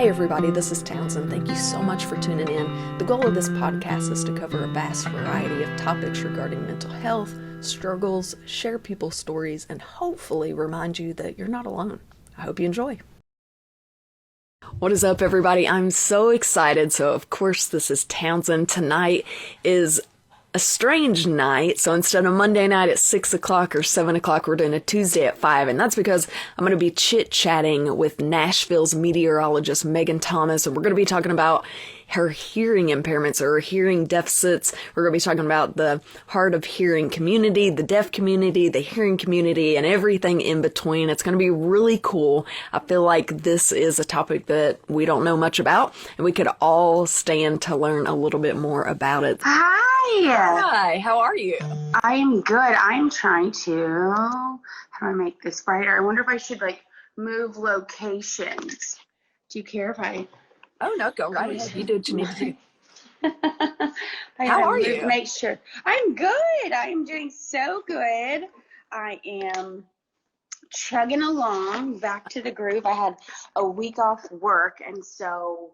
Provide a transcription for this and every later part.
Hey everybody, this is Townsend. Thank you so much for tuning in. The goal of this podcast is to cover a vast variety of topics regarding mental health, struggles, share people's stories, and hopefully remind you that you're not alone. I hope you enjoy. What is up, everybody? I'm so excited. So, of course, this is Townsend. Tonight is a strange night. So instead of Monday night at 6 o'clock or 7 o'clock, we're doing a Tuesday at 5. And that's because I'm going to be chit-chatting with Nashville's meteorologist, Meaghan Thomas. And we're going to be talking about her hearing impairments or her hearing deficits. We're going to be talking about the hard of hearing community, the deaf community, the hearing community, and everything in between. It's going to be really cool. I feel like this is a topic that we don't know much about, and we could all stand to learn a little bit more about it. Hi. Hi, how are you? I am good. I'm trying to, how do I make this brighter? I wonder if I should move locations. Do you care if I? Oh, no, go right ahead. You do what you need to do. How are you? Make sure. I'm good. I am doing so good. I am chugging along back to the groove. I had a week off work, and so,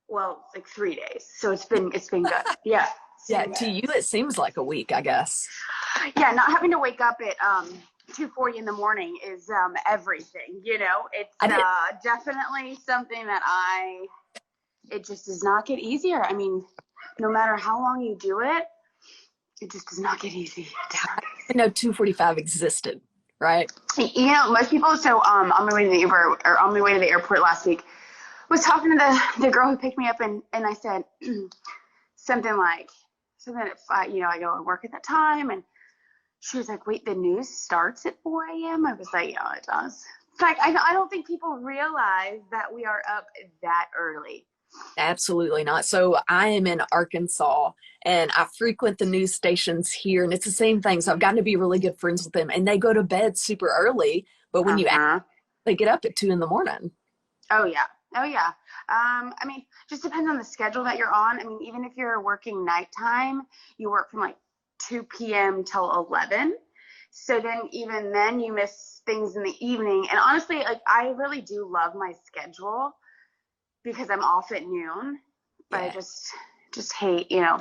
well, like 3 days. So it's been good. Yeah. Yeah, to you it seems like a week, I guess. Yeah, not having to wake up at 2:40 in the morning is everything, you know. It's definitely something that it just does not get easier. I mean, no matter how long you do it, it just does not get easy. I know 2:45 existed, right? You know, most people, so on my way to the Uber, or on my way to the airport last week, was talking to the girl who picked me up, and I said something at 5, you know, I go and work at that time, and she was like, wait, the news starts at 4 a.m.? I was like, yeah, it does. It's like, I don't think people realize that we are up that early. Absolutely not. So I am in Arkansas, and I frequent the news stations here, and it's the same thing. So I've gotten to be really good friends with them, and they go to bed super early, but when you ask, they get up at 2 in the morning. Oh, yeah. I mean, just depends on the schedule that you're on. I mean, even if you're working nighttime, you work from 2 p.m. till 11. So then even then you miss things in the evening. And honestly, I really do love my schedule because I'm off at noon. But yeah. I just hate, you know,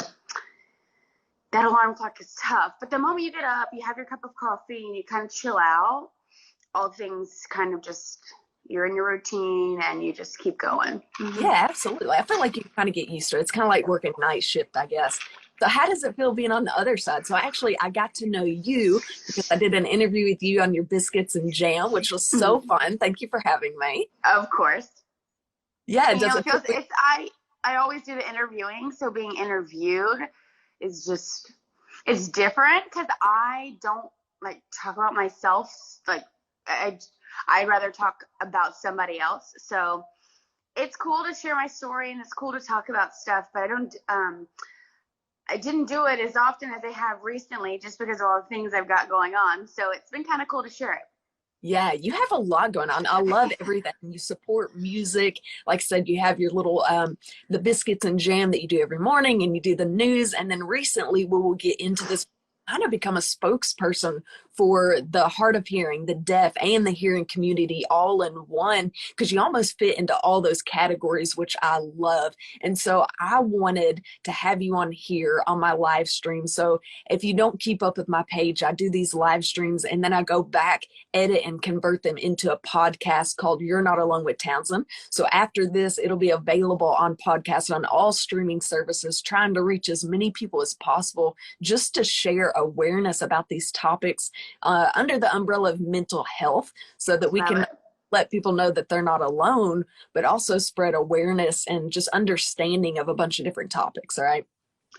that alarm clock is tough. But the moment you get up, you have your cup of coffee and you kind of chill out, all things kind of just, you're in your routine and you just keep going. Mm-hmm. Yeah, absolutely. I feel like you kind of get used to it. It's kind of like working night shift, I guess. So how does it feel being on the other side? So I got to know you because I did an interview with you on your biscuits and jam, which was so fun. Thank you for having me. Of course. Yeah, it doesn't feel I always do the interviewing, so being interviewed is just, it's different because I don't talk about myself. I'd rather talk about somebody else. So it's cool to share my story and it's cool to talk about stuff, but I didn't do it as often as I have recently just because of all the things I've got going on. So it's been kind of cool to share it. Yeah, you have a lot going on. I love everything. You support music. Like I said, you have your little, the biscuits and jam that you do every morning, and you do the news. And then recently we will get into this, kind of become a spokesperson for the hard of hearing, the deaf, and the hearing community all in one, because you almost fit into all those categories, which I love. And so I wanted to have you on here on my live stream. So if you don't keep up with my page, I do these live streams and then I go back, edit, and convert them into a podcast called You're Not Alone with Townsend. So after this, it'll be available on podcasts on all streaming services, trying to reach as many people as possible just to share awareness about these topics under the umbrella of mental health, so that we can let people know that they're not alone, but also spread awareness and just understanding of a bunch of different topics. All right.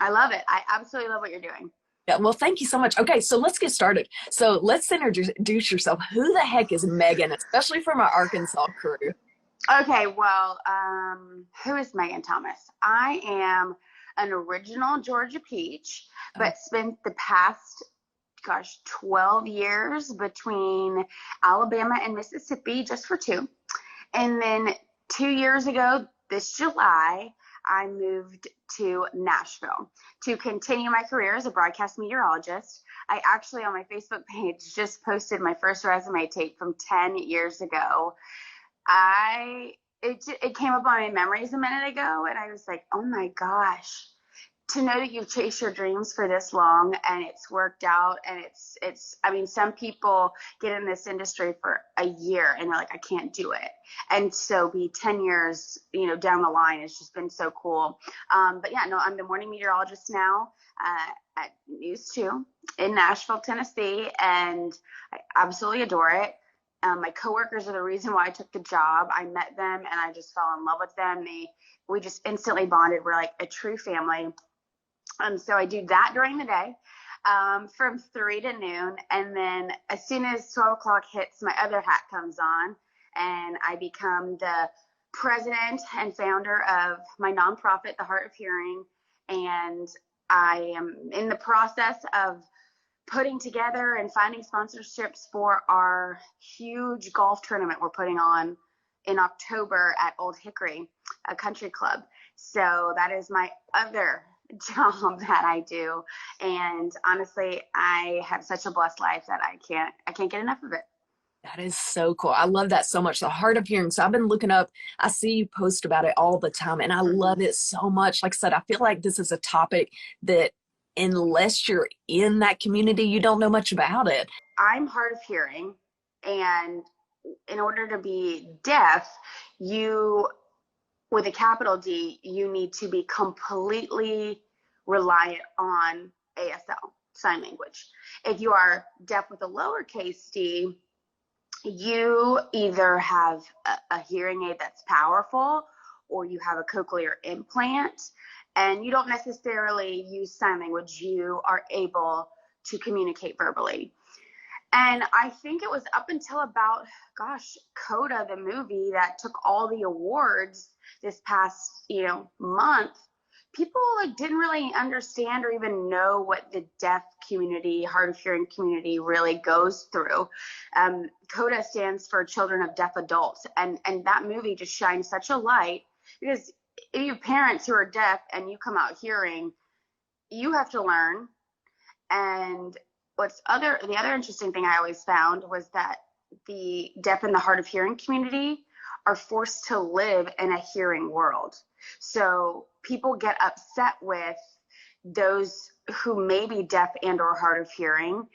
I love it. I absolutely love what you're doing. Yeah, well, thank you so much. Okay, so let's get started. So let's introduce yourself. Who the heck is Meaghan, especially from our Arkansas crew? Okay, well, who is Meaghan Thomas? I am an original Georgia peach, but spent the past 12 years between Alabama and Mississippi, just for 2. And then 2 years ago, this July, I moved to Nashville to continue my career as a broadcast meteorologist. I actually, on my Facebook page, just posted my first resume tape from 10 years ago. I it came up on my memories a minute ago, and I was like, oh my gosh, to know that you've chased your dreams for this long and it's worked out. And it's I mean, some people get in this industry for a year and they're like, I can't do it. And so be 10 years, down the line, it's just been so cool. But yeah, no, I'm the morning meteorologist now at News 2 in Nashville, Tennessee, and I absolutely adore it. My coworkers are the reason why I took the job. I met them and I just fell in love with them. We just instantly bonded. We're like a true family. So I do that during the day from 3 to noon. And then as soon as 12 o'clock hits, my other hat comes on and I become the president and founder of my nonprofit, The Heart of Hearing. And I am in the process of putting together and finding sponsorships for our huge golf tournament we're putting on in October at Old Hickory, a country club. So that is my other job that I do. And honestly, I have such a blessed life that I can't get enough of it. That is so cool. I love that so much. The Heart of Hearing. So I've been looking up, I see you post about it all the time, and I love it so much. Like I said, I feel like this is a topic that unless you're in that community, you don't know much about it. I'm hard of hearing, and in order to be deaf, you, with a capital D, you need to be completely reliant on ASL, sign language. If you are deaf with a lowercase d, you either have a hearing aid that's powerful or you have a cochlear implant, and you don't necessarily use sign language. You are able to communicate verbally. And I think it was up until about, Coda, the movie that took all the awards this past, month, people didn't really understand or even know what the deaf community, hard of hearing community really goes through. Coda stands for Children of Deaf Adults. And that movie just shines such a light, because if you have parents who are deaf and you come out hearing, you have to learn. And the other interesting thing I always found was that the deaf and the hard of hearing community are forced to live in a hearing world. So people get upset with those who may be deaf and or hard of hearing,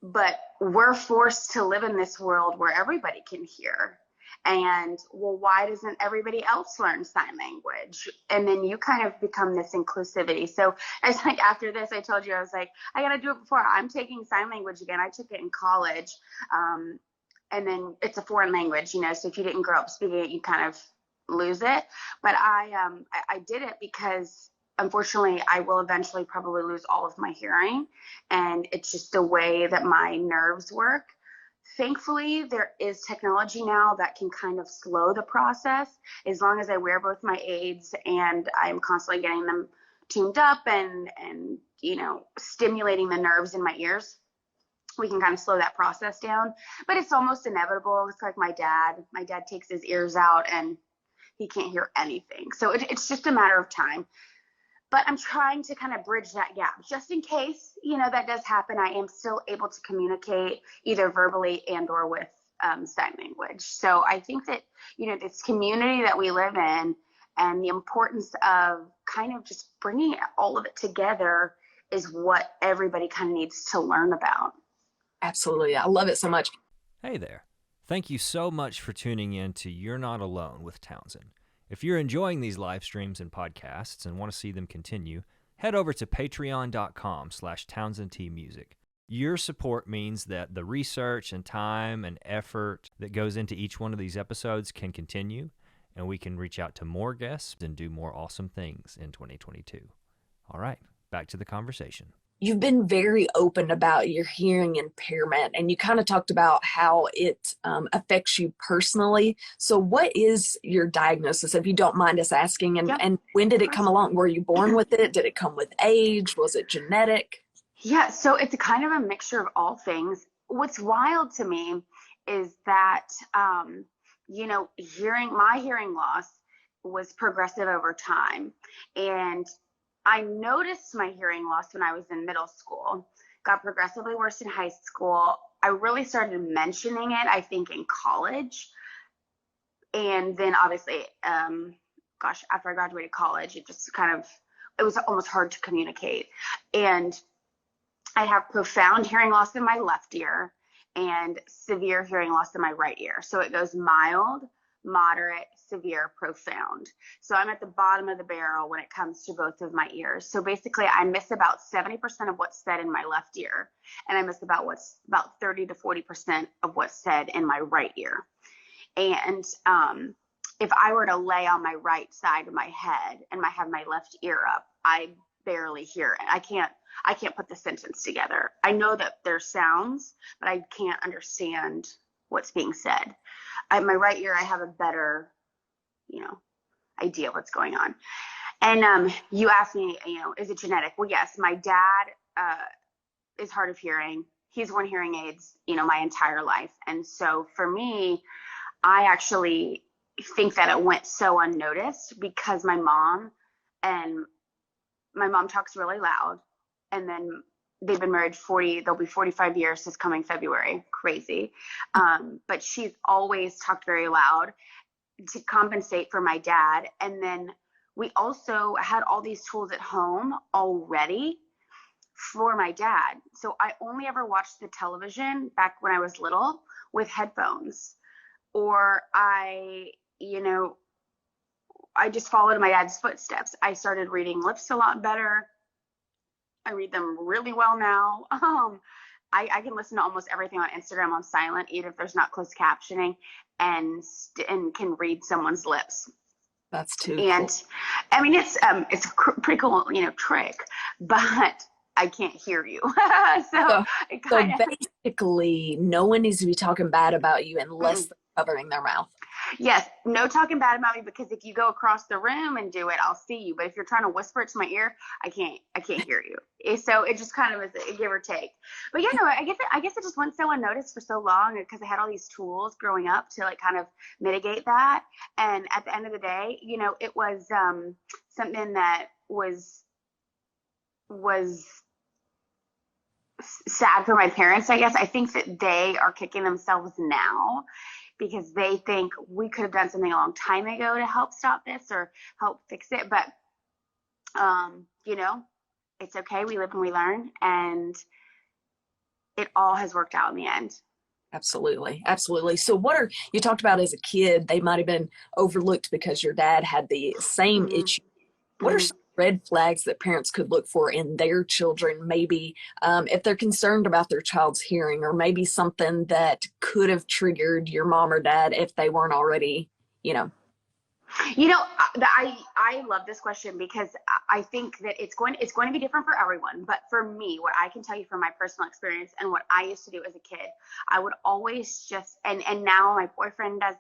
but we're forced to live in this world where everybody can hear. And well, why doesn't everybody else learn sign language? And then you kind of become this inclusivity. So it's like, after this, I told you, I was like, I got to do it before. I'm taking sign language again. I took it in college. And then it's a foreign language, so if you didn't grow up speaking it, you kind of lose it. But I did it because unfortunately I will eventually probably lose all of my hearing, and it's just the way that my nerves work. Thankfully, there is technology now that can kind of slow the process, as long as I wear both my aids and I'm constantly getting them tuned up and stimulating the nerves in my ears. We can kind of slow that process down, but it's almost inevitable. It's like my dad takes his ears out and he can't hear anything. So it's just a matter of time. But I'm trying to kind of bridge that gap just in case, that does happen. I am still able to communicate either verbally and or with sign language. So I think that, this community that we live in and the importance of kind of just bringing all of it together is what everybody kind of needs to learn about. Absolutely. I love it so much. Hey there. Thank you so much for tuning in to You're Not Alone with Townsend. If you're enjoying these live streams and podcasts and want to see them continue, head over to patreon.com/TownsendTmusic. Your support means that the research and time and effort that goes into each one of these episodes can continue, and we can reach out to more guests and do more awesome things in 2022. All right, back to the conversation. You've been very open about your hearing impairment, and you kind of talked about how it affects you personally. So what is your diagnosis, if you don't mind us asking, and when did it come along? Were you born with it? Did it come with age? Was it genetic? Yeah, so it's kind of a mixture of all things. What's wild to me is that, my hearing loss was progressive over time. And I noticed my hearing loss when I was in middle school, got progressively worse in high school. I really started mentioning it, I think, in college. And then obviously, after I graduated college, it was almost hard to communicate. And I have profound hearing loss in my left ear and severe hearing loss in my right ear. So it goes mild, moderate, severe, profound. So I'm at the bottom of the barrel when it comes to both of my ears. So basically I miss about 70% of what's said in my left ear, and I miss about 30 to 40% of what's said in my right ear. And if I were to lay on my right side of my head and have my left ear up, I barely hear it. I can't put the sentence together. I know that there's sounds, but I can't understand what's being said. My right ear, I have a better, idea of what's going on. And you asked me, is it genetic? Well, yes, my dad is hard of hearing. He's worn hearing aids, my entire life. And so for me, I actually think that it went so unnoticed because my mom talks really loud, and then they've been married they'll be 45 years this coming February. Crazy. But she's always talked very loud to compensate for my dad. And then we also had all these tools at home already for my dad. So I only ever watched the television back when I was little with headphones, or I just followed in my dad's footsteps. I started reading lips a lot better. I read them really well now. I can listen to almost everything on Instagram on silent, even if there's not closed captioning, and can read someone's lips. That's too And cool. I mean, it's a pretty cool, trick, but I can't hear you. So basically, no one needs to be talking bad about you unless they're covering their mouth. Yes, no talking bad about me, because if you go across the room and do it, I'll see you. But if you're trying to whisper it to my ear, I can't hear you. So it just kind of is a give or take. But yeah, no, I guess it just went so unnoticed for so long because I had all these tools growing up to kind of mitigate that. And at the end of the day, it was something that was sad for my parents, I guess. I think that they are kicking themselves now because they think we could have done something a long time ago to help stop this or help fix it. But, it's okay. We live and we learn, and it all has worked out in the end. Absolutely. Absolutely. So you talked about as a kid, they might have been overlooked because your dad had the same issue. What are some red flags that parents could look for in their children, maybe if they're concerned about their child's hearing, or maybe something that could have triggered your mom or dad if they weren't already, I love this question because I think that it's going to be different for everyone. But for me, what I can tell you from my personal experience and what I used to do as a kid, I would always and now my boyfriend does,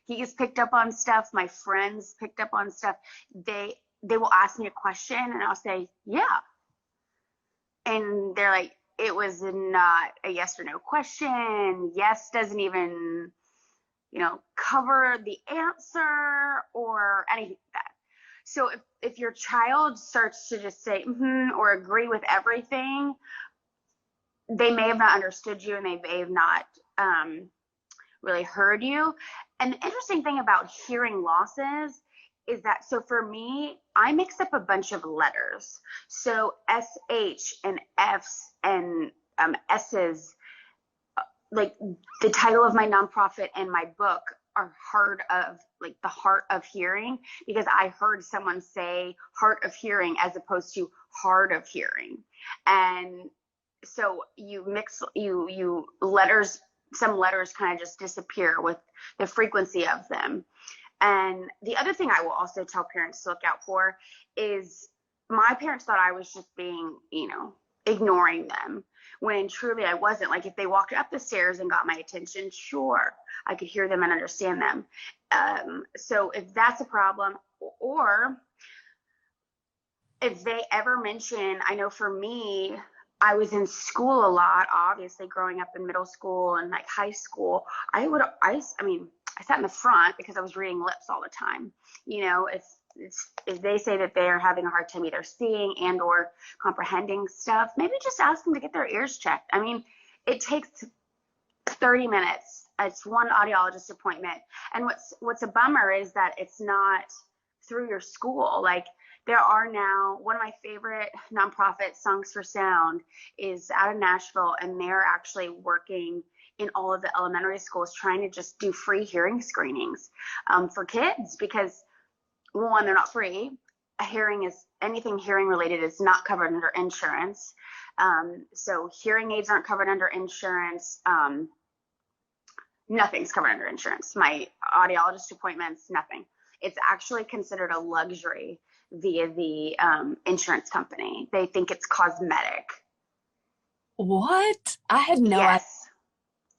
he's picked up on stuff. My friends picked up on stuff. They will ask me a question and I'll say, yeah. And they're like, it was not a yes or no question. Yes doesn't even, cover the answer or anything like that. So if your child starts to just say, or agree with everything, they may have not understood you and they may have not really heard you. And the interesting thing about hearing losses is that, so for me, I mix up a bunch of letters. So SH and F's and S's, like the title of my nonprofit and my book are the heart of hearing, because I heard someone say heart of hearing as opposed to hard of hearing. And so you mix, you letters, some letters kind of just disappear with the frequency of them. And the other thing I will also tell parents to look out for is, my parents thought I was just being, ignoring them, when truly I wasn't. Like if they walked up the stairs and got my attention, sure, I could hear them and understand them. So if that's a problem, or if they ever mention, I know for me, I was in school a lot, obviously growing up in middle school and high school. I sat in the front because I was reading lips all the time. If they say that they're having a hard time either seeing and or comprehending stuff, maybe just ask them to get their ears checked. I mean, it takes 30 minutes it's one audiologist appointment. And what's a bummer is that it's not through your school. Like, there are now, one of my favorite nonprofits, Songs for Sound, is out of Nashville, and they're actually working in all of the elementary schools trying to just do free hearing screenings for kids, because one, they're not free. Anything hearing related is not covered under insurance. So hearing aids aren't covered under insurance. Nothing's covered under insurance. My audiologist appointments, nothing. It's actually considered a luxury via the insurance company. They think it's cosmetic. What? I had no idea.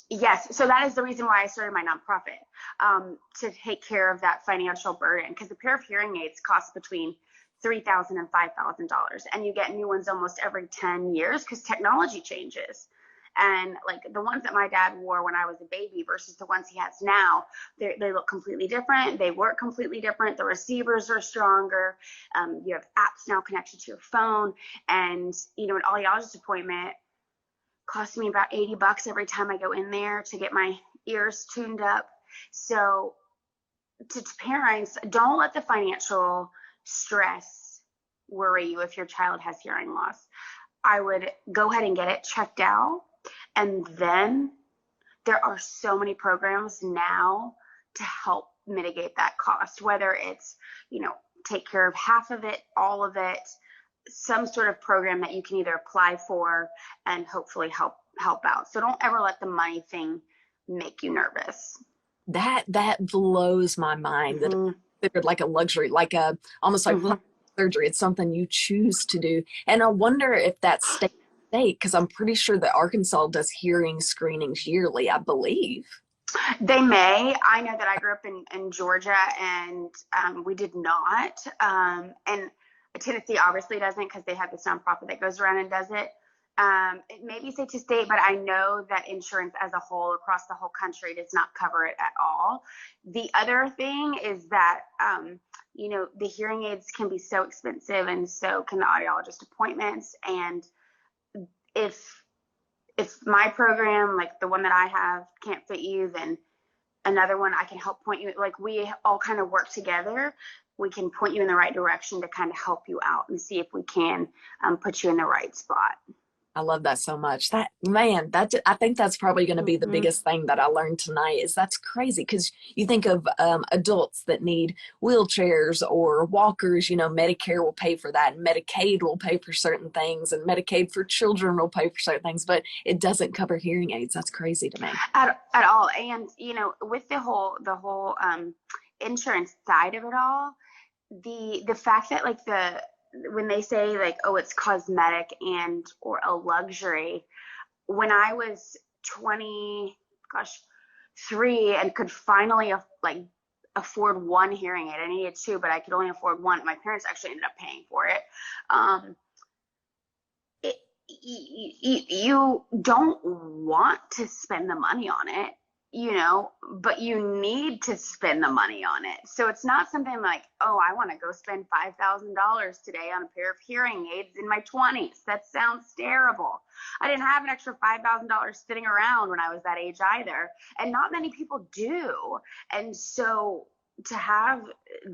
Yes. So that is the reason why I started my nonprofit, to take care of that financial burden, because a pair of hearing aids costs between $3,000 and $5,000, and you get new ones almost every 10 years because technology changes. And like the ones that my dad wore when I was a baby versus the ones he has now, they look completely different. They work completely different. The receivers are stronger. You have apps now connected to your phone. And, an audiologist appointment costs me about $80 every time I go in there to get my ears tuned up. So to parents, don't let the financial stress worry you if your child has hearing loss. I would go ahead and get it checked out. And then there are so many programs now to help mitigate that cost, whether it's, take care of half of it, all of it, some sort of program that you can either apply for and hopefully help out. So don't ever let the money thing make you nervous. That blows my mind. That it's considered like a luxury, like almost like surgery. It's something you choose to do. And I wonder if that's state, because I'm pretty sure that Arkansas does hearing screenings yearly, I believe. They may. I know that I grew up in Georgia, and we did not. And Tennessee obviously doesn't, because they have this nonprofit that goes around and does it. It may be state to state, but I know that insurance as a whole across the whole country does not cover it at all. The other thing is that, the hearing aids can be so expensive, and so can the audiologist appointments. And if my program, like the one that I have, can't fit you, then another one I can help point you. Like, we all kind of work together. We can point you in the right direction to kind of help you out and see if we can put you in the right spot. I love that so much. I think that's probably going to be the biggest thing that I learned tonight. Is that's crazy, because you think of adults that need wheelchairs or walkers. Medicare will pay for that, and Medicaid will pay for certain things, and Medicaid for children will pay for certain things, but it doesn't cover hearing aids. That's crazy to me. At all. And with the whole insurance side of it all, the fact that when they say like, oh, it's cosmetic or a luxury, when I was 23 and could finally afford one hearing aid, I needed two, but I could only afford one. My parents actually ended up paying for it. You don't want to spend the money on it, but you need to spend the money on it. So it's not something like, oh, I want to go spend $5,000 today on a pair of hearing aids in my 20s. That sounds terrible. I didn't have an extra $5,000 sitting around when I was that age either. And not many people do. And so to have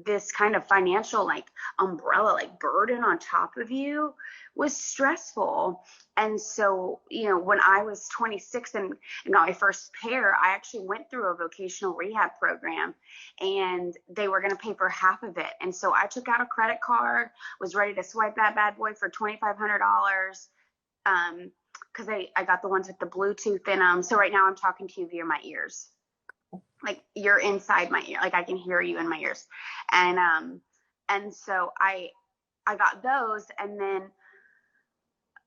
this kind of financial umbrella, burden on top of you was stressful. And so, when I was 26 and got my first pair, I actually went through a vocational rehab program, and they were going to pay for half of it. And so I took out a credit card, was ready to swipe that bad boy for $2,500. Because I got the ones with the Bluetooth in them. So right now I'm talking to you via my ears. Like, you're inside my ear. Like, I can hear you in my ears. And so I got those, and then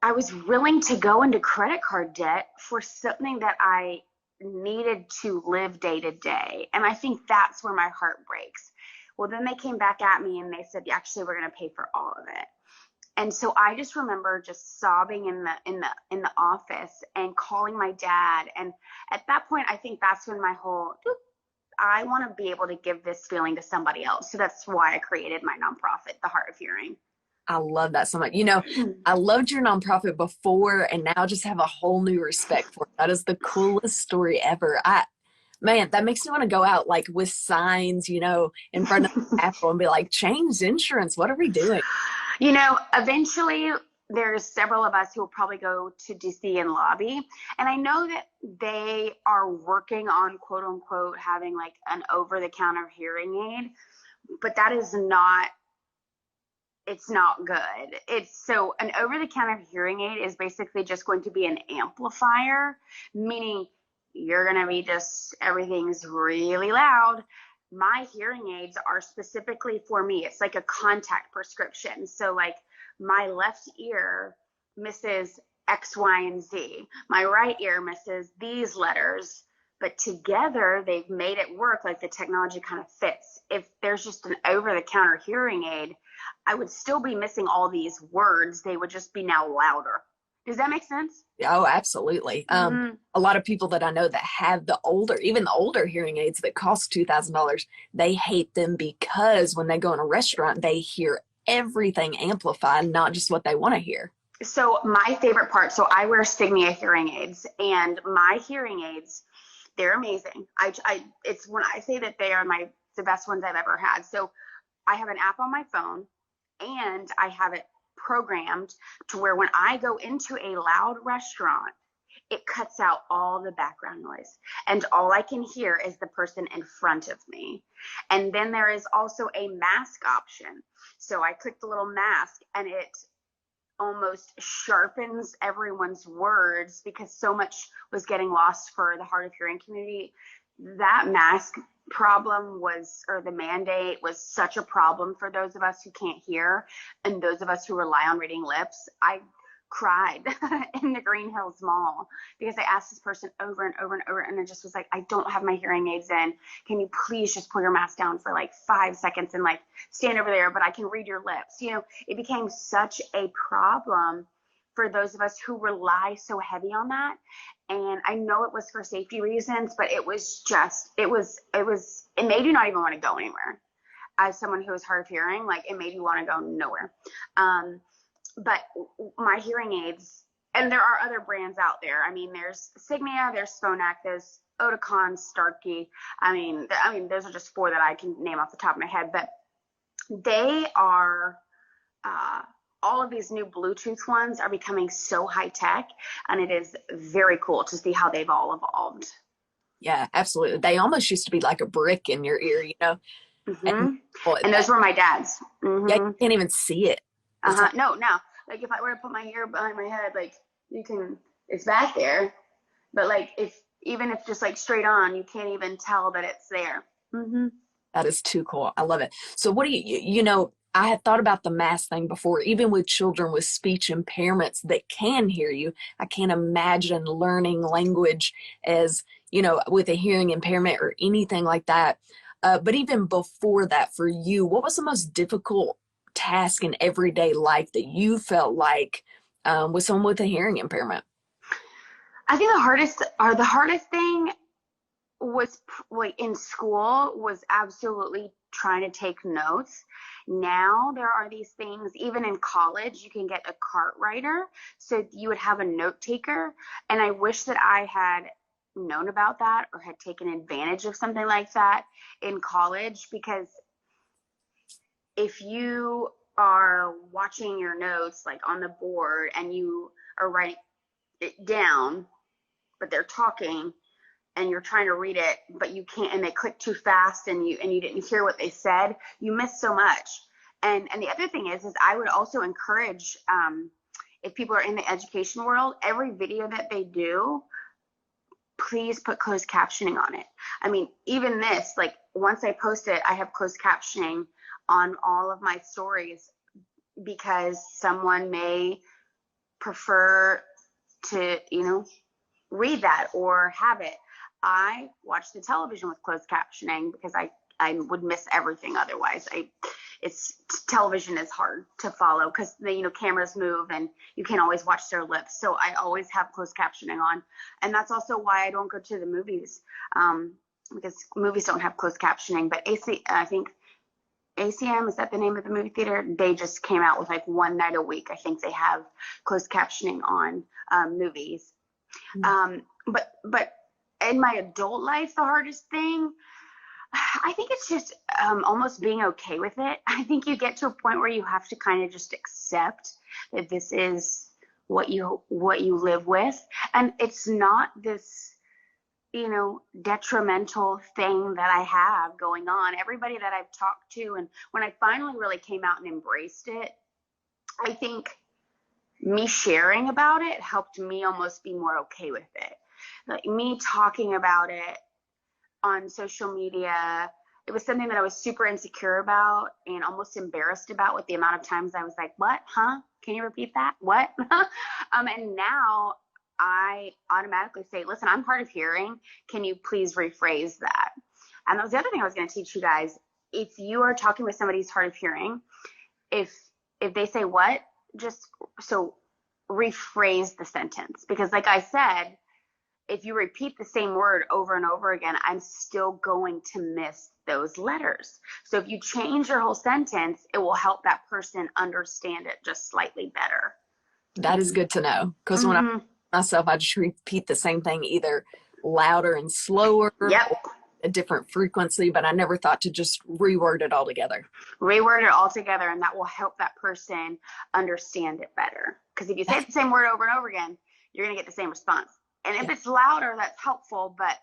I was willing to go into credit card debt for something that I needed to live day to day. And I think that's where my heart breaks. Well, then they came back at me and they said, actually, we're going to pay for all of it. And so I just remember just sobbing in the office and calling my dad. And at that point, I think that's when I want to be able to give this feeling to somebody else. So that's why I created my nonprofit, The Heart of Hearing. I love that so much. I loved your nonprofit before, and now just have a whole new respect for it. That is the coolest story ever. Man, that makes me want to go out like with signs, in front of Apple and be like, change insurance. What are we doing? Eventually there's several of us who will probably go to DC and lobby. And I know that they are working on, quote unquote, having like an over-the-counter hearing aid, but that is not, it's not good. So an over-the-counter hearing aid is basically just going to be an amplifier, meaning you're going to be just, everything's really loud. My hearing aids are specifically for me. It's like a contact prescription. So like my left ear misses X, Y, and Z. My right ear misses these letters, but together they've made it work. Like the technology kind of fits. If there's just an over-the-counter hearing aid, I would still be missing all these words. They would just be now louder. Does that make sense? Oh, absolutely. A lot of people that I know that have even the older hearing aids that cost $2,000, they hate them because when they go in a restaurant, they hear everything amplified, not just what they want to hear. So my favorite part, so I wear Signia hearing aids, and my hearing aids, they're amazing. It's when I say that they are the best ones I've ever had. So I have an app on my phone, and I have it programmed to where when I go into a loud restaurant, it cuts out all the background noise, and all I can hear is the person in front of me. And then there is also a mask option. So I click the little mask, and it almost sharpens everyone's words because so much was getting lost for the hard of hearing community. That mask problem or the mandate was such a problem for those of us who can't hear and those of us who rely on reading lips. I cried in the Green Hills Mall because I asked this person over and over and over, and I just was like, I don't have my hearing aids in. Can you please just pull your mask down for like 5 seconds and like stand over there, but I can read your lips. It became such a problem for those of us who rely so heavy on that. And I know it was for safety reasons, but it made you not even want to go anywhere. As someone who is hard of hearing, like it made you want to go nowhere. But my hearing aids, and there are other brands out there. I mean, there's Signia, there's Phonak, there's Oticon, Starkey. I mean, those are just 4 that I can name off the top of my head, but they are, all of these new Bluetooth ones are becoming so high tech, and it is very cool to see how they've all evolved. Yeah, absolutely. They almost used to be like a brick in your ear, And those were my dad's. Yeah, you can't even see it. No, like if I were to put my hair behind my head, like it's back there, but like even if just like straight on, you can't even tell that it's there. That is too cool. I love it. So what do I had thought about the mask thing before, even with children with speech impairments that can hear you. I can't imagine learning language as, with a hearing impairment or anything like that. But even before that, for you, what was the most difficult task in everyday life that you felt like with someone with a hearing impairment? I think the hardest thing was like in school was absolutely trying to take notes. Now there are these things, even in college, you can get a cart writer, so you would have a note taker. And I wish that I had known about that or had taken advantage of something like that in college, because if you are watching your notes like on the board and you are writing it down, but they're talking and you're trying to read it, but you can't, and they click too fast and you didn't hear what they said, you miss so much. And the other thing is I would also encourage, if people are in the education world, every video that they do, please put closed captioning on it. I mean, even this, like once I post it, I have closed captioning on all of my stories because someone may prefer to, read that or have it. I watch the television with closed captioning because I would miss everything otherwise. Television is hard to follow because cameras move and you can't always watch their lips. So I always have closed captioning on, and that's also why I don't go to the movies, because movies don't have closed captioning. But I think ACM, is that the name of the movie theater? They just came out with like one night a week. I think they have closed captioning on movies. But in my adult life, the hardest thing, I think it's just almost being okay with it. I think you get to a point where you have to kind of just accept that this is what you live with, and it's not this, detrimental thing that I have going on. Everybody that I've talked to, and when I finally really came out and embraced it, I think me sharing about it helped me almost be more okay with it. Like me talking about it on social media, it was something that I was super insecure about and almost embarrassed about, with the amount of times I was like, what, huh? Can you repeat that? What? And now I automatically say, listen, I'm hard of hearing. Can you please rephrase that? And that was the other thing I was going to teach you guys. If you are talking with somebody who's hard of hearing, if they say what, just rephrase the sentence. Because like I said, if you repeat the same word over and over again, I'm still going to miss those letters. So if you change your whole sentence, it will help that person understand it just slightly better. That is good to know, because when I myself, I just repeat the same thing, either louder and slower, Yep, or a different frequency, but I never thought to just reword it all together. Reword it all together, and that will help that person understand it better. Because if you say the same word over and over again, you're going to get the same response. And if it's louder, that's helpful, but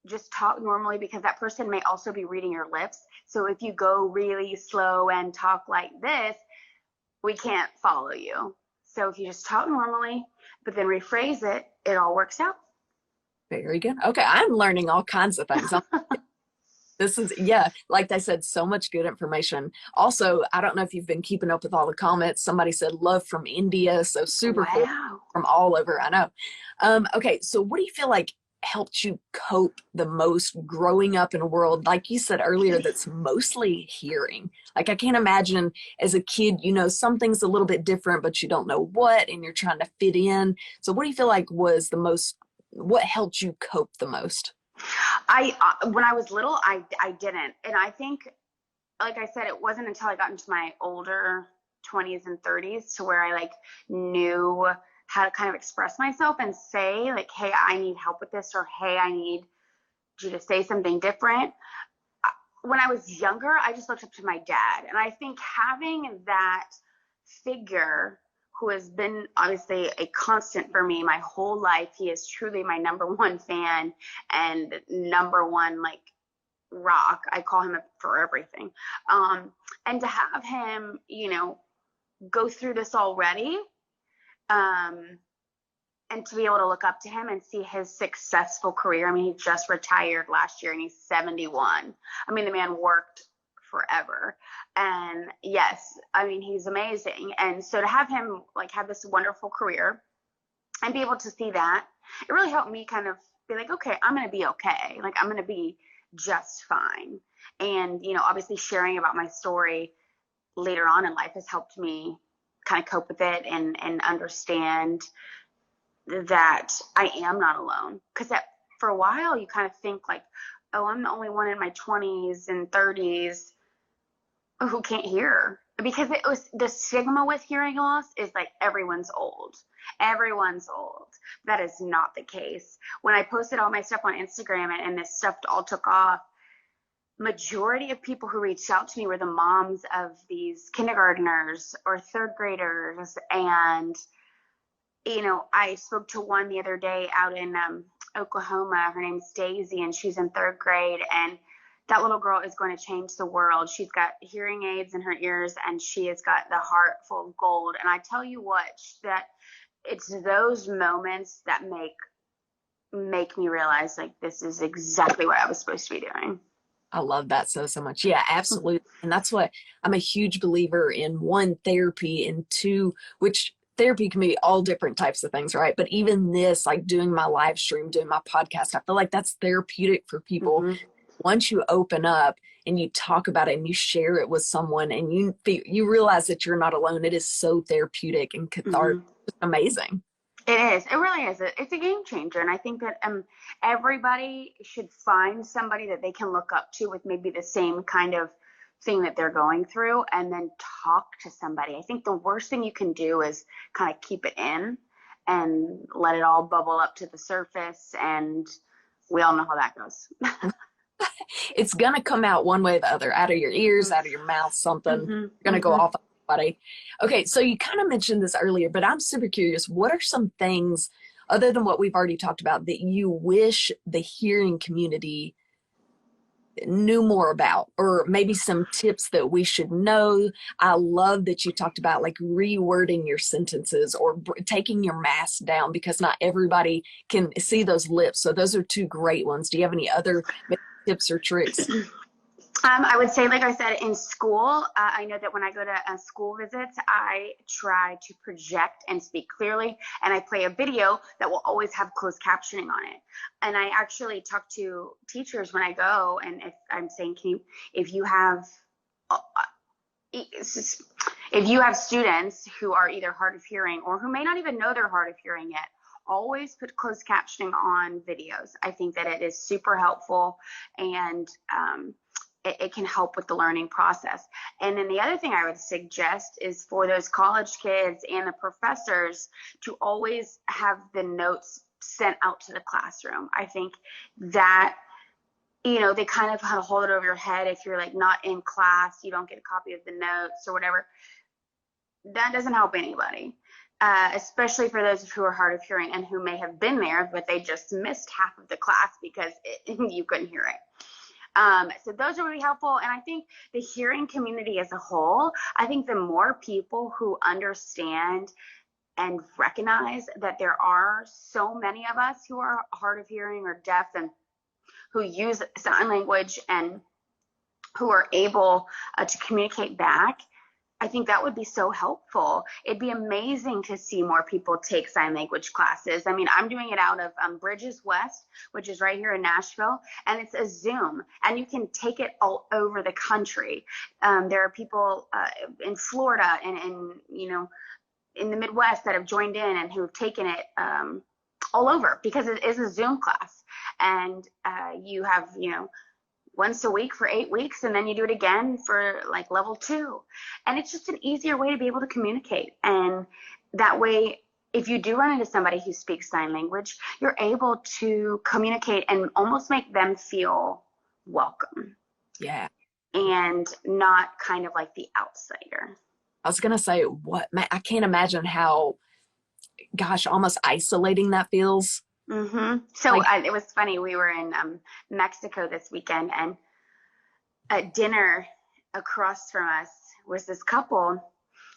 just talk normally, because that person may also be reading your lips. So if you go really slow and talk like this, we can't follow you. So if you just talk normally, but then rephrase it, it all works out. Very good. Okay, I'm learning all kinds of things. This is, like I said, so much good information. Also, I don't know if you've been keeping up with all the comments. Somebody said love from India, so super cool from all over. I know. Okay, so what do you feel like helped you cope the most growing up in a world, like you said earlier, that's mostly hearing? Like, I can't imagine as a kid, something's a little bit different, but you don't know what, and you're trying to fit in. So what do you feel like was what helped you cope the most? When I was little, I didn't. And I think, like I said, it wasn't until I got into my older 20s and 30s to where I knew how to kind of express myself and say hey, I need help with this, or hey, I need you to say something different. When I was younger, I just looked up to my dad. And I think having that figure who has been obviously a constant for me my whole life, he is truly my number one fan and number one rock. I call him for everything. And to have him, go through this already, and to be able to look up to him and see his successful career. I mean, he just retired last year and he's 71. I mean, the man worked forever. And yes, I mean, he's amazing. And so to have him have this wonderful career and be able to see that, it really helped me kind of be okay, I'm going to be okay. I'm going to be just fine. And, obviously sharing about my story later on in life has helped me kind of cope with it and understand that I am not alone. Because for a while you kind of think oh, I'm the only one in my 20s and 30s who can't hear. Because it was the stigma with hearing loss is everyone's old. Everyone's old. That is not the case. When I posted all my stuff on Instagram and this stuff all took off, majority of people who reached out to me were the moms of these kindergartners or third graders. And, I spoke to one the other day out in Oklahoma. Her name's Daisy, and she's in third grade. And that little girl is going to change the world. She's got hearing aids in her ears, and she has got the heart full of gold. And I tell you what, that it's those moments that make me realize this is exactly what I was supposed to be doing. I love that so much. Yeah, absolutely. And that's what I'm a huge believer in. One, therapy, and two, which therapy can be all different types of things, right? But even this, doing my live stream, doing my podcast, I feel like that's therapeutic for people. Mm-hmm. Once you open up and you talk about it and you share it with someone and you realize that you're not alone, it is so therapeutic and cathartic. Mm-hmm. It's amazing. It is. It really is. It's a game changer. And I think that everybody should find somebody that they can look up to with maybe the same kind of thing that they're going through, and then talk to somebody. I think the worst thing you can do is kind of keep it in and let it all bubble up to the surface and we all know how that goes. It's going to come out one way or the other, out of your ears, out of your mouth, something. Going to go off everybody. Okay, so you kind of mentioned this earlier, but I'm super curious. What are some things, other than what we've already talked about, that you wish the hearing community knew more about, or maybe some tips that we should know? I love that you talked about like rewording your sentences or taking your mask down, because not everybody can see those lips. So those are two great ones. Do you have any other tips or tricks? I would say, like I said, in school, I know that when I go to school visits, I try to project and speak clearly, and I play a video that will always have closed captioning on it. And I actually talk to teachers when I go, and if I'm saying, if you have students who are either hard of hearing or who may not even know they're hard of hearing yet, always put closed captioning on videos. I think that it is super helpful, and it can help with the learning process. And then the other thing I would suggest is for those college kids and the professors to always have the notes sent out to the classroom. I think that, they kind of hold it over your head if you're like not in class, you don't get a copy of the notes or whatever. That doesn't help anybody, especially for those who are hard of hearing and who may have been there, but they just missed half of the class because you couldn't hear it. So those are really helpful. And I think the hearing community as a whole, I think the more people who understand and recognize that there are so many of us who are hard of hearing or deaf and who use sign language and who are able to communicate back, I think that would be so helpful. It'd be amazing to see more people take sign language classes. I mean, I'm doing it out of Bridges West, which is right here in Nashville, and it's a Zoom, and you can take it all over the country. There are people in Florida and in the Midwest that have joined in and who have taken it all over, because it is a Zoom class, and you have, once a week for 8 weeks, and then you do it again for like level 2. And it's just an easier way to be able to communicate. And that way, if you do run into somebody who speaks sign language, you're able to communicate and almost make them feel welcome. Yeah. And not kind of like the outsider. I was going to say, I can't imagine how, almost isolating that feels. So it was funny. We were in Mexico this weekend, and at dinner across from us was this couple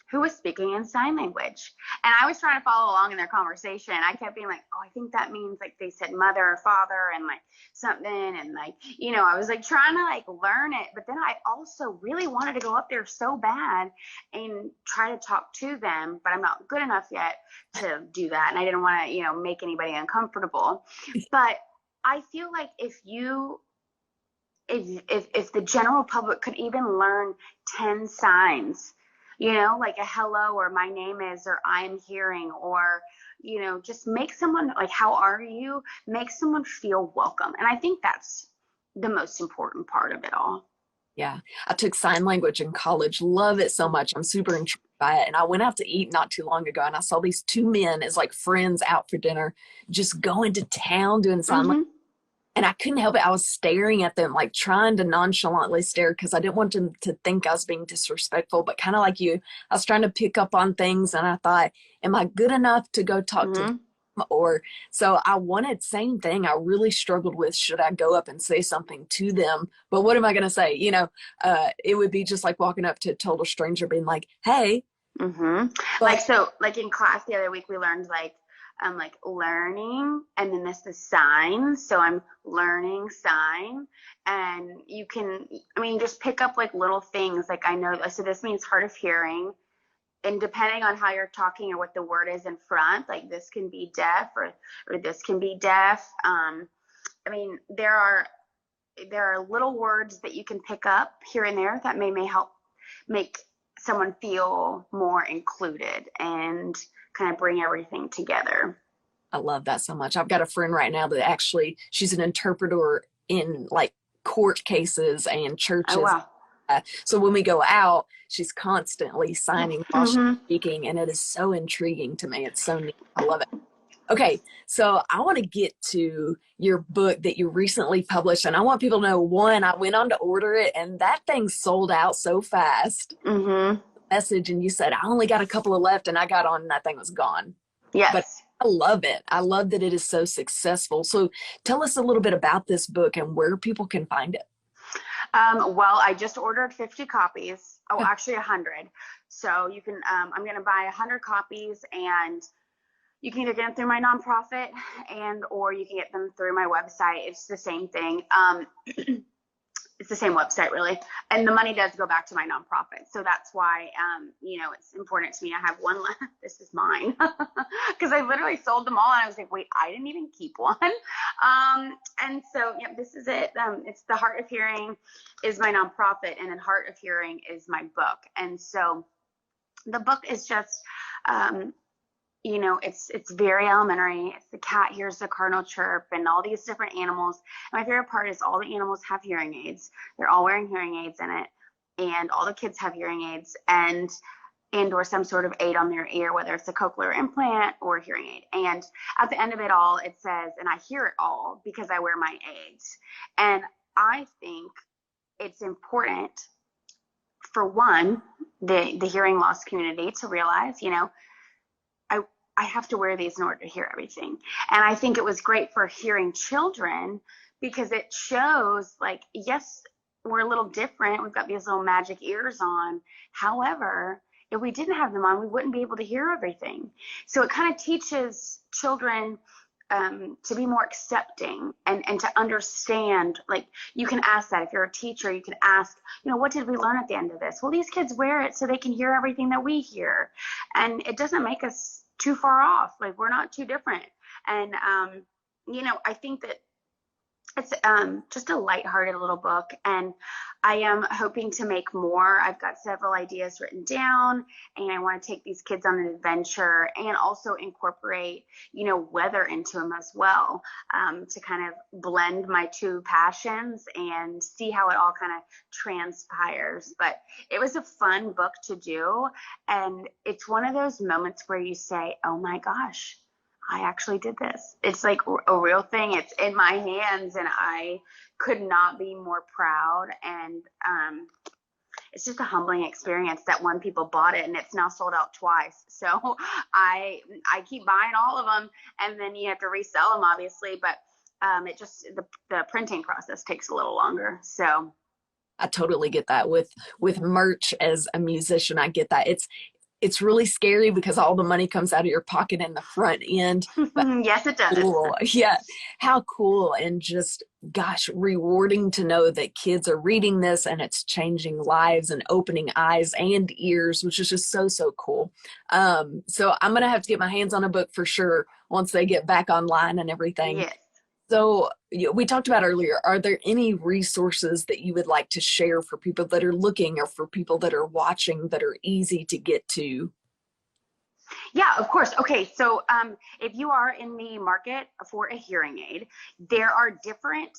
who was speaking in sign language. And I was trying to follow along in their conversation. I kept being like, oh, I think that means like they said mother or father and like something. And like, I was like trying to like learn it. But then I also really wanted to go up there so bad and try to talk to them, but I'm not good enough yet to do that. And I didn't want to, make anybody uncomfortable. But I feel like if the general public could even learn 10 signs, like a hello, or my name is, or I'm hearing, or, just make someone like, how are you? Make someone feel welcome. And I think that's the most important part of it all. Yeah. I took sign language in college. Love it so much. I'm super intrigued by it. And I went out to eat not too long ago, and I saw these two men as like friends out for dinner, just going to town doing sign language. And I couldn't help it. I was staring at them, like trying to nonchalantly stare, because I didn't want them to think I was being disrespectful, but kind of like you, I was trying to pick up on things, and I thought, am I good enough to go talk to them? Or so I wanted, same thing. I really struggled with, should I go up and say something to them? But what am I going to say? It would be just like walking up to a total stranger being like, hey. But, like in class the other week, we learned I'm like learning, and then this is signs. So I'm learning sign, and you can, just pick up like little things. Like I know, so this means hard of hearing, and depending on how you're talking or what the word is in front, like this can be deaf or this can be deaf. There are little words that you can pick up here and there that may help make someone feel more included and kind of bring everything together. I love that so much. I've got a friend right now that actually, she's an interpreter in like court cases and churches. Oh, wow. So when we go out, she's constantly signing while she's speaking, and it is so intriguing to me. It's so neat. I love it. Okay, so I want to get to your book that you recently published, and I want people to know, one, I went on to order it, and that thing sold out so fast. Mm-hmm. Message, and you said, I only got a couple of left, and I got on, and that thing was gone. But Yes. I love it. I love that it is so successful. So tell us a little bit about this book and where people can find it. Well, I just ordered 50 copies. Oh, actually 100. So you can, I'm going to buy 100 copies, and you can either get them through my nonprofit or you can get them through my website. It's the same thing. It's the same website, really. And the money does go back to my nonprofit. So that's why, it's important to me. I have one left. This is mine. Because I literally sold them all. And I was like, wait, I didn't even keep one. And so, this is it. It's The Heart of Hearing is my nonprofit. And then Heart of Hearing is my book. And so the book is just, it's very elementary. It's the cat hears the cardinal chirp and all these different animals. And my favorite part is all the animals have hearing aids. They're all wearing hearing aids in it. And all the kids have hearing aids and or some sort of aid on their ear, whether it's a cochlear implant or a hearing aid. And at the end of it all, it says, and I hear it all because I wear my aids. And I think it's important for one, the hearing loss community to realize, I have to wear these in order to hear everything. And I think it was great for hearing children because it shows, like, yes, we're a little different. We've got these little magic ears on. However, if we didn't have them on, we wouldn't be able to hear everything. So it kind of teaches children to be more accepting and to understand. Like, you can ask that if you're a teacher. You can ask, what did we learn at the end of this? Well, these kids wear it so they can hear everything that we hear. And it doesn't make us too far off. Like, we're not too different. And, I think that it's just a lighthearted little book, and I am hoping to make more. I've got several ideas written down, and I want to take these kids on an adventure and also incorporate, weather into them as well, to kind of blend my two passions and see how it all kind of transpires. But it was a fun book to do, and it's one of those moments where you say, oh my gosh, I actually did this. It's like a real thing. It's in my hands, and I could not be more proud. And it's just a humbling experience that one, people bought it, and it's now sold out twice. So I keep buying all of them, and then you have to resell them, obviously. But it just the printing process takes a little longer. So I totally get that with merch. As a musician, I get that. It's really scary because all the money comes out of your pocket in the front end. But yes, it does. cool. Yeah. How cool, and just, gosh, rewarding to know that kids are reading this and it's changing lives and opening eyes and ears, which is just so, so cool. So I'm going to have to get my hands on a book for sure once they get back online and everything. Yes. So we talked about earlier, are there any resources that you would like to share for people that are looking or for people that are watching that are easy to get to? Yeah, of course. Okay, so if you are in the market for a hearing aid, there are different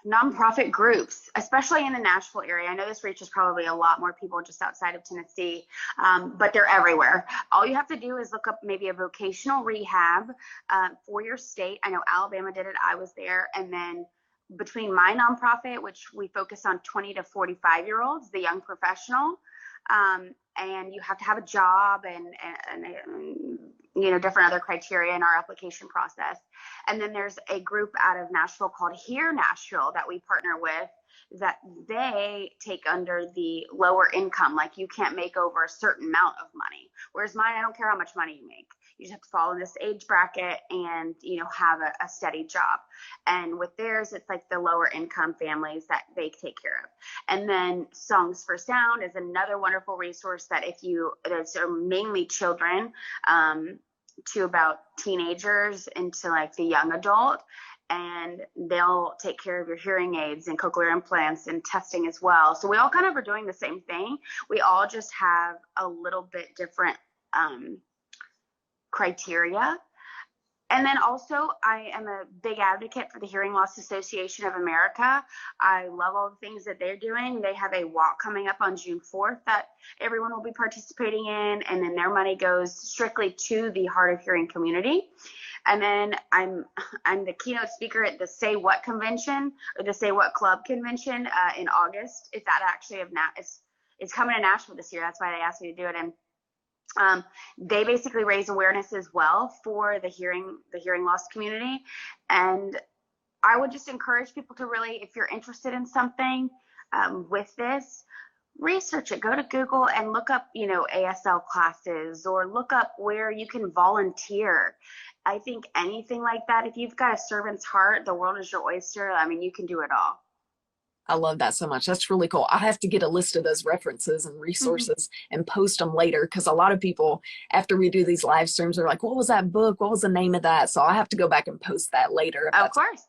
nonprofit groups, especially in the Nashville area. I know this reaches probably a lot more people just outside of Tennessee, but they're everywhere. All you have to do is look up maybe a vocational rehab for your state. I know Alabama did it. I was there. And then between my nonprofit, which we focus on 20 to 45-year-olds, the young professional, and you have to have a job and different other criteria in our application process. And then there's a group out of Nashville called Hear Nashville that we partner with, that they take under the lower income. Like, you can't make over a certain amount of money. Whereas mine, I don't care how much money you make. You just have to fall in this age bracket and, have a steady job. And with theirs, it's like the lower income families that they take care of. And then Songs for Sound is another wonderful resource that those are mainly children, to about teenagers into like the young adult, and they'll take care of your hearing aids and cochlear implants and testing as well. So we all kind of are doing the same thing. We all just have a little bit different criteria. And then also, I am a big advocate for the Hearing Loss Association of America. I love all the things that they're doing. They have a walk coming up on June 4th that everyone will be participating in, and then their money goes strictly to the hard of hearing community. And then I'm the keynote speaker at the Say What convention, or the Say What Club convention in August. It's that actually it's coming to Nashville this year. That's why they asked me to do it. And they basically raise awareness as well for the hearing loss community. And I would just encourage people to really, if you're interested in something with this, research it. Go to Google and look up, ASL classes, or look up where you can volunteer. I think anything like that, if you've got a servant's heart, the world is your oyster. I mean, you can do it all. I love that so much. That's really cool. I'll have to get a list of those references and resources and post them later, because a lot of people, after we do these live streams, are like, what was that book? What was the name of that? So I'll have to go back and post that later. Of course.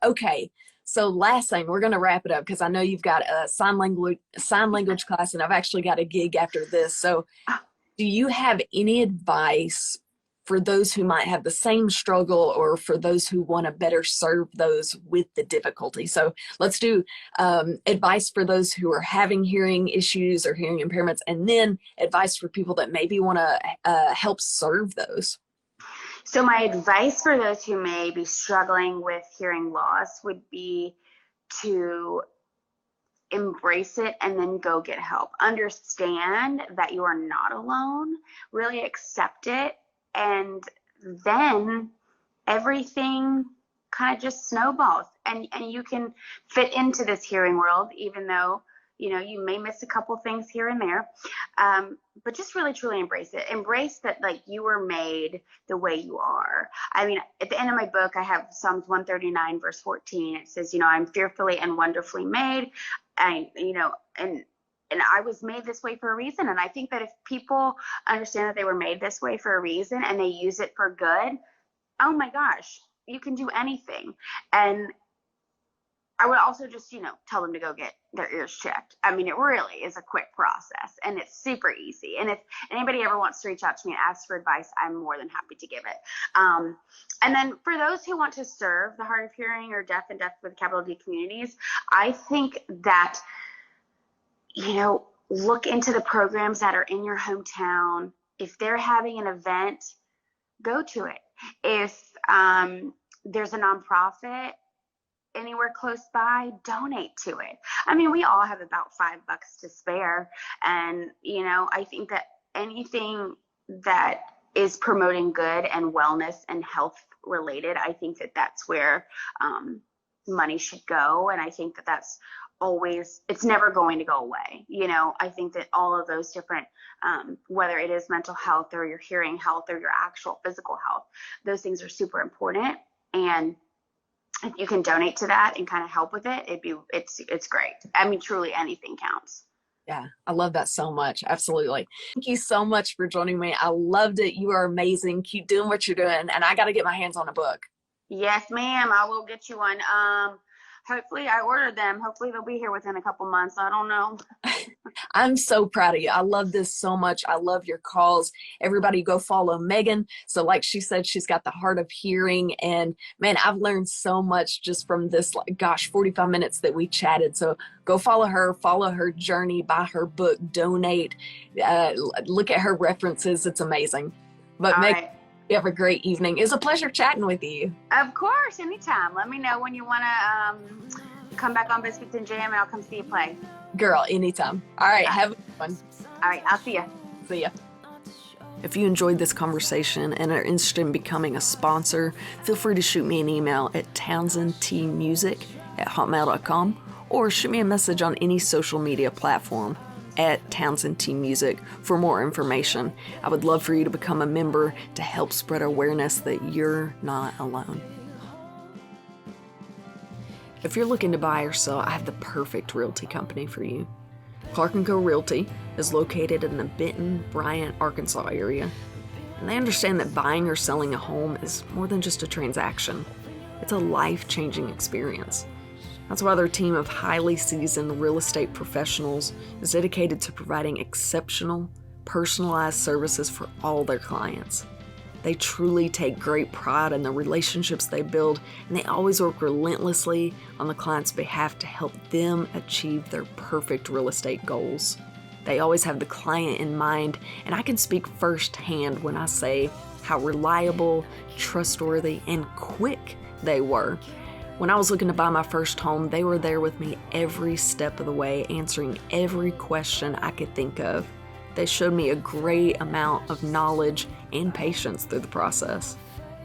Okay. So last thing, we're going to wrap it up, because I know you've got a sign language class, and I've actually got a gig after this. So do you have any advice for those who might have the same struggle, or for those who want to better serve those with the difficulty? So let's do advice for those who are having hearing issues or hearing impairments, and then advice for people that maybe want to help serve those. So my advice for those who may be struggling with hearing loss would be to embrace it and then go get help. Understand that you are not alone. Really accept it. And then everything kind of just snowballs, and you can fit into this hearing world, even though, you may miss a couple things here and there. But just really, truly embrace it. Embrace that, like, you were made the way you are. I mean, at the end of my book, I have Psalms 139, verse 14. It says, I'm fearfully and wonderfully made. And I was made this way for a reason. And I think that if people understand that they were made this way for a reason and they use it for good, oh my gosh, you can do anything. And I would also just, tell them to go get their ears checked. I mean, it really is a quick process, and it's super easy. And if anybody ever wants to reach out to me and ask for advice, I'm more than happy to give it. And then for those who want to serve the hard of hearing or deaf and deaf with a capital D communities, I think that, look into the programs that are in your hometown. If they're having an event, go to it. If there's a nonprofit anywhere close by, donate to it. I mean, we all have about $5 to spare. And, I think that anything that is promoting good and wellness and health related, I think that that's where money should go. And I think that that's always, it's never going to go away. I think that all of those different, whether it is mental health or your hearing health or your actual physical health, those things are super important. And if you can donate to that and kind of help with it, it's great. I mean, truly anything counts. Yeah, I love that so much. Absolutely. Thank you so much for joining me. I loved it. You are amazing. Keep doing what you're doing. And I got to get my hands on a book. Yes, ma'am. I will get you one. Hopefully I ordered them. Hopefully they'll be here within a couple months. I don't know. I'm so proud of you. I love this so much. I love your calls. Everybody go follow Meaghan. So like she said, she's got the heart of hearing, and man, I've learned so much just from this, 45 minutes that we chatted. So go follow her journey, buy her book, donate, look at her references. It's amazing. But Meaghan, right. You have a great evening. It was a pleasure chatting with you. Of course, anytime. Let me know when you want to come back on Biscuits and Jam, and I'll come see you play. Girl, anytime. All right, have a good one. All right, I'll see you. See ya. If you enjoyed this conversation and are interested in becoming a sponsor, feel free to shoot me an email at townsendtmusic@hotmail.com, or shoot me a message on any social media platform at Townsendtmusic for more information. I would love for you to become a member to help spread awareness that you're not alone. If you're looking to buy or sell, I have the perfect realty company for you. Clark & Co. Realty is located in the Benton, Bryant, Arkansas area, and they understand that buying or selling a home is more than just a transaction. It's a life-changing experience. That's why their team of highly seasoned real estate professionals is dedicated to providing exceptional, personalized services for all their clients. They truly take great pride in the relationships they build, and they always work relentlessly on the client's behalf to help them achieve their perfect real estate goals. They always have the client in mind, and I can speak firsthand when I say how reliable, trustworthy, and quick they were. When I was looking to buy my first home, they were there with me every step of the way, answering every question I could think of. They showed me a great amount of knowledge and patience through the process.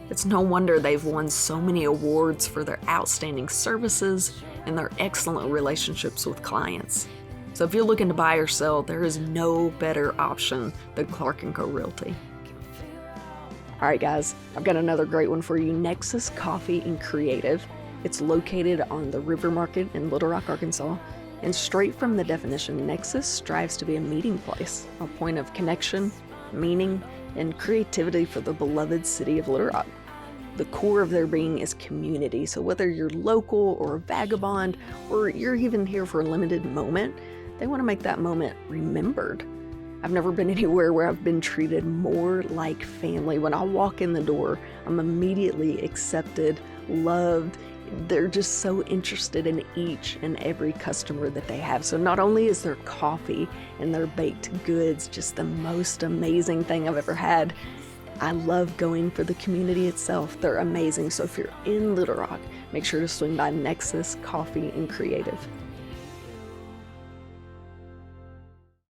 It's no wonder they've won so many awards for their outstanding services and their excellent relationships with clients. So if you're looking to buy or sell, there is no better option than Clark & Co. Realty. All right, guys, I've got another great one for you. Nexus Coffee and Creative. It's located on the River Market in Little Rock, Arkansas. And straight from the definition, Nexus strives to be a meeting place, a point of connection, meaning, and creativity for the beloved city of Little Rock. The core of their being is community, so whether you're local or a vagabond, or you're even here for a limited moment, they want to make that moment remembered. I've never been anywhere where I've been treated more like family. When I walk in the door, I'm immediately accepted, loved. They're just so interested in each and every customer that they have. So not only is their coffee and their baked goods just the most amazing thing I've ever had, I love going for the community itself. They're amazing. So if you're in Little Rock, make sure to swing by Nexus Coffee and Creative.